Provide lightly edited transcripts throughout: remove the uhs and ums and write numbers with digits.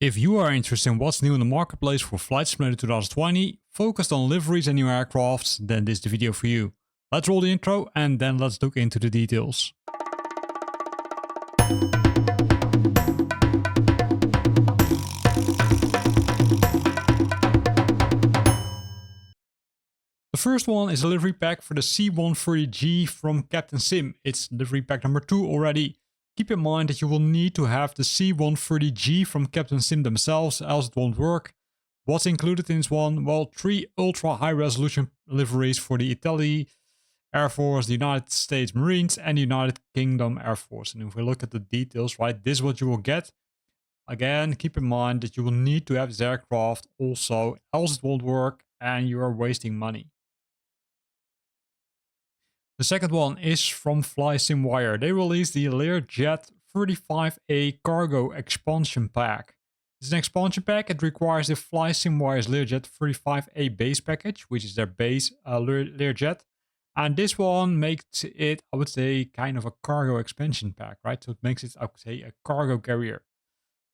If you are interested in what's new in the marketplace for Flight Simulator 2020, focused on liveries and new aircrafts, then this is the video for you. Let's roll the intro and then let's look into the details. The first one is a livery pack for the C-130G from Captain Sim. It's livery pack number 2 already. Keep in mind that you will need to have the C-130G from Captain Sim themselves, else it won't work. What's included in this one? Well, 3 ultra high resolution liveries for the Italy Air Force, the United States Marines and the United Kingdom Air Force. And if we look at the details, right, this is what you will get. Again, keep in mind that you will need to have this aircraft also, else it won't work and you are wasting money. The second one is from FlySimWire. They released the Learjet 35A Cargo Expansion Pack. It's an expansion pack. It requires the FlySimWire's Learjet 35A base package, which is their base Learjet. And this one makes it, I would say, kind of a cargo expansion pack, right? So it makes it, I would say, a cargo carrier.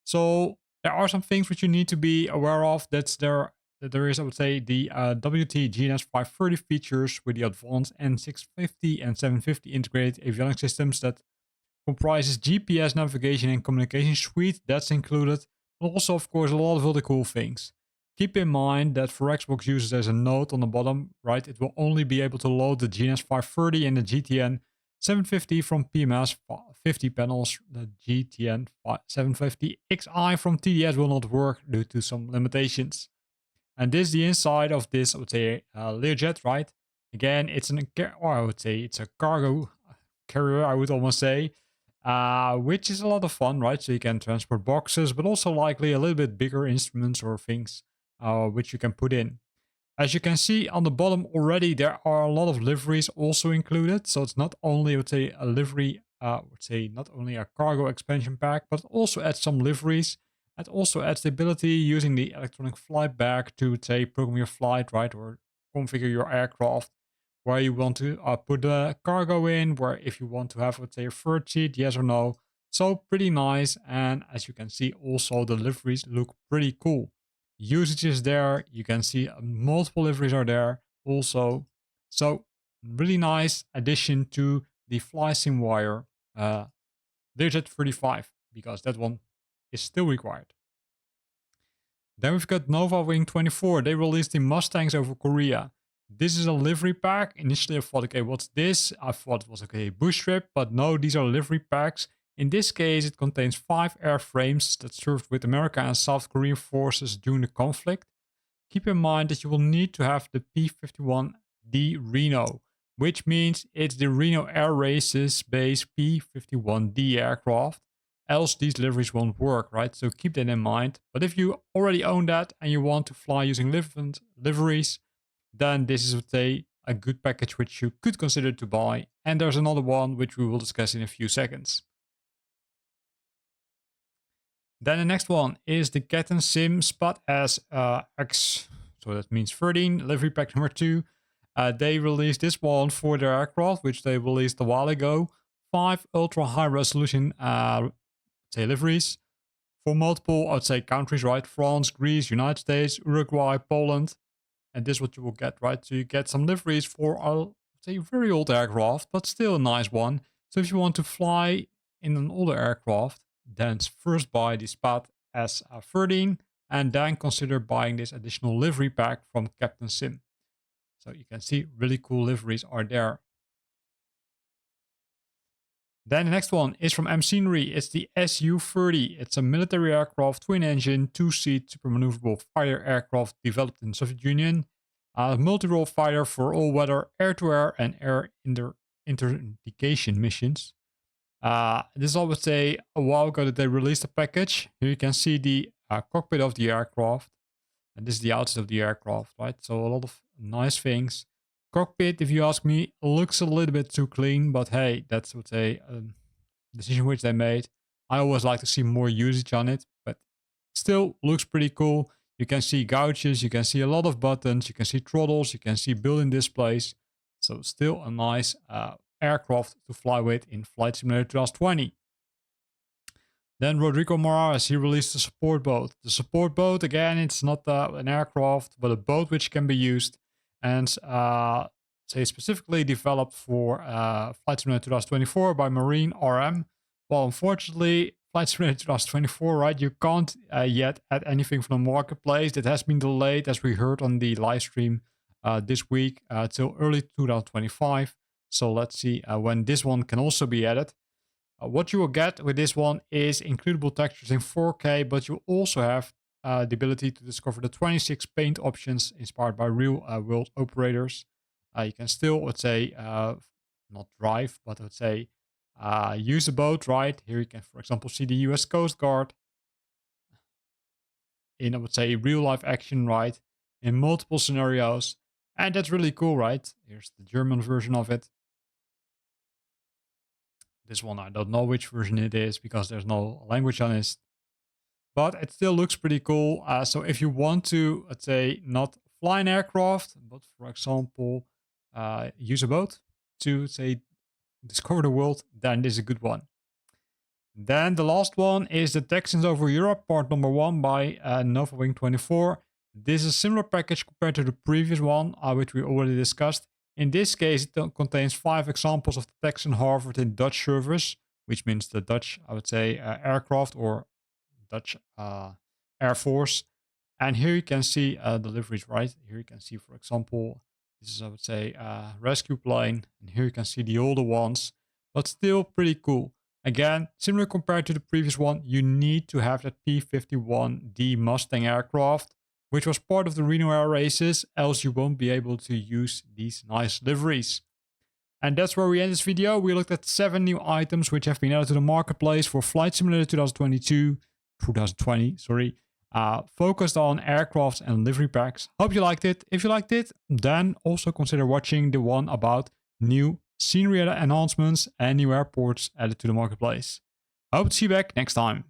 So there are some things which you need to be aware of. That there is, I would say, the WT GNS 530 features with the advanced N650 and 750 integrated avionics systems that comprises GPS navigation and communication suite. That's included. But also, of course, a lot of other cool things. Keep in mind that for Xbox users, there's a note on the bottom, right? It will only be able to load the GNS 530 and the GTN 750 from PMS 50 panels. The GTN 750 XI from TDS will not work due to some limitations. And this is the inside of this, I would say, Learjet, right? Again, it's I would say it's a cargo carrier, I would almost say, which is a lot of fun, right? So you can transport boxes, but also likely a little bit bigger instruments or things which you can put in. As you can see on the bottom already, there are a lot of liveries also included. So it's not only, I would say, a livery, not only a cargo expansion pack, but also adds some liveries. It also adds the ability using the electronic flight bag to, say, program your flight, right? Or configure your aircraft where you want to put the cargo in, where if you want to have, let's say, a third seat, yes or no. So pretty nice. And as you can see, also the liveries look pretty cool. Usage is there. You can see multiple liveries are there also. So really nice addition to the FlySimWire Learjet 35, because that one is still required. Then we've got Nova Wing 24. They released the Mustangs over Korea. This is a livery pack. Initially I thought, okay, what's this? I thought it was okay, a bush trip, but no, these are livery packs. In this case, it contains 5 airframes that served with American and South Korean forces during the conflict. Keep in mind that you will need to have the P-51D Reno, which means it's the Reno Air Races base P-51D aircraft. Else these liveries won't work, right? So keep that in mind. But if you already own that and you want to fly using liveries, then this is a good package which you could consider to buy. And there's another one which we will discuss in a few seconds. Then the next one is the Captain Sim Spot S X, so that means 13, livery pack number 2. They released this one for their aircraft, which they released a while ago. 5 ultra high resolution liveries for multiple, I'd say, countries, right? France, Greece, United States, Uruguay, Poland. And this is what you will get, right? So you get some liveries for a very old aircraft, but still a nice one. So if you want to fly in an older aircraft, then first buy the Spot S13 and then consider buying this additional livery pack from Captain Sim. So you can see really cool liveries are there. Then the next one is from M Scenery. It's the Su-30. It's a military aircraft, twin-engine, 2-seat, super maneuverable fighter aircraft developed in the Soviet Union. Multi-role fighter for all-weather, air-to-air, and air interdication missions. This is, I would say, a while ago that they released a package. Here you can see the cockpit of the aircraft. And this is the outside of the aircraft, right? So a lot of nice things. Cockpit, if you ask me, looks a little bit too clean, but hey, that's what a decision which they made. I always like to see more usage on it, but still looks pretty cool. You can see gouges, you can see a lot of buttons, you can see throttles, you can see built-in displays. So still a nice aircraft to fly with in Flight Simulator 2020. Then Rodrigo Morales, he released the support boat. The support boat, again, it's not an aircraft, but a boat which can be used and say specifically developed for Flight Simulator 2024 by Marine RM. Well, unfortunately, Flight Simulator 2024, right, you can't yet add anything from the marketplace. That has been delayed, as we heard on the live stream this week, till early 2025. So let's see when this one can also be added. What you will get with this one is includable textures in 4K, but you also have the ability to discover the 26 paint options inspired by real world operators. You can still, let's say, not drive, but let's say use a boat, right? Here you can, for example, see the US Coast Guard in, I would say, real life action, right? In multiple scenarios. And that's really cool, right? Here's the German version of it. This one, I don't know which version it is because there's no language on it. But it still looks pretty cool. So if you want to, let's say, not fly an aircraft, but for example, use a boat to, say, discover the world, then this is a good one. Then the last one is the Texans over Europe, part number 1 by NovaWing24. This is a similar package compared to the previous one, which we already discussed. In this case, it contains 5 examples of the Texan Harvard in Dutch service, which means the Dutch, I would say, aircraft or Dutch Air Force. And here you can see the liveries, right? Here you can see, for example, this is, I would say, a rescue plane. And here you can see the older ones, but still pretty cool. Again, similar compared to the previous one, you need to have that P-51D Mustang aircraft, which was part of the Reno Air races, else you won't be able to use these nice liveries. And that's where we end this video. We looked at 7 new items which have been added to the marketplace for Flight Simulator 2020, focused on aircrafts and livery packs. Hope you liked it. If you liked it, then also consider watching the one about new scenery enhancements and new airports added to the marketplace. I hope to see you back next time.